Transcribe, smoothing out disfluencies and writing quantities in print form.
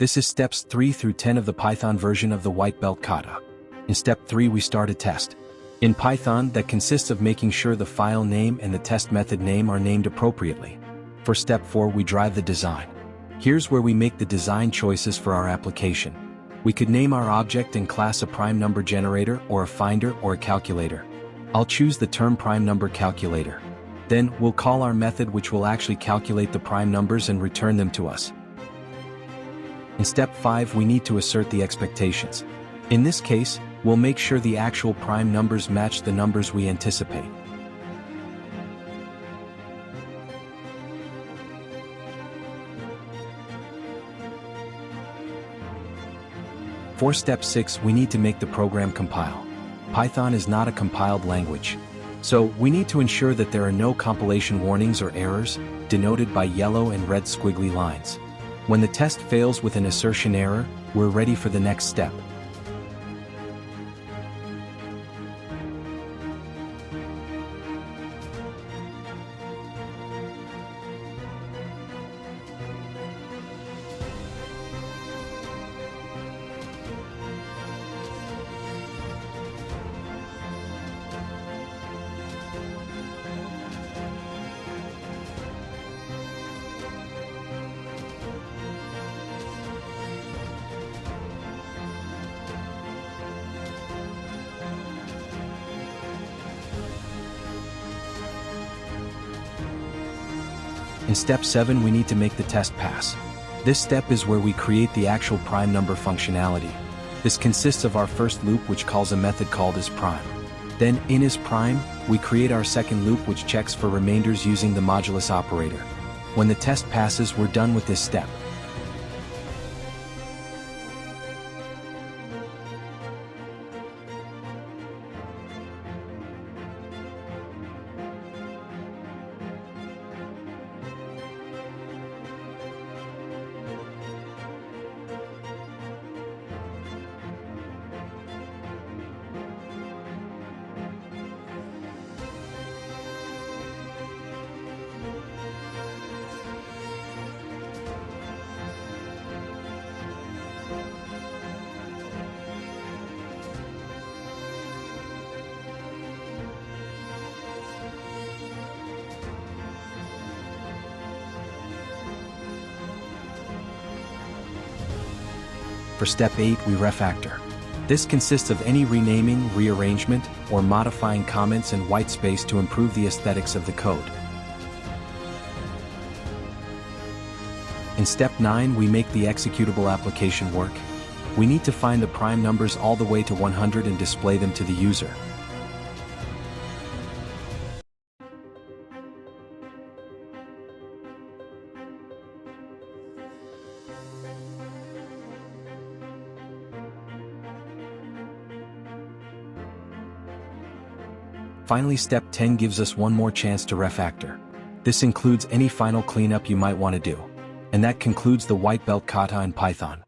This is steps 3 through 10 of the Python version of the White Belt Kata. In step 3 we start a test. In Python, that consists of making sure the file name and the test method name are named appropriately. For step 4 we drive the design. Here's where we make the design choices for our application. We could name our object and class a prime number generator or a finder or a calculator. I'll choose the term prime number calculator. Then, we'll call our method which will actually calculate the prime numbers and return them to us. In step 5 we need to assert the expectations. In this case, we'll make sure the actual prime numbers match the numbers we anticipate. For step 6 we need to make the program compile. Python is not a compiled language. So, we need to ensure that there are no compilation warnings or errors, denoted by yellow and red squiggly lines. When the test fails with an assertion error, we're ready for the next step. In step 7 we need to make the test pass. This step is where we create the actual prime number functionality. This consists of our first loop which calls a method called isPrime. Then, in isPrime, we create our second loop which checks for remainders using the modulus operator. When the test passes, we're done with this step. For step 8 we refactor. This consists of any renaming, rearrangement, or modifying comments and white space to improve the aesthetics of the code. In step 9 we make the executable application work. We need to find the prime numbers all the way to 100 and display them to the user. Finally, step 10 gives us one more chance to refactor. This includes any final cleanup you might want to do. And that concludes the White Belt Kata in Python.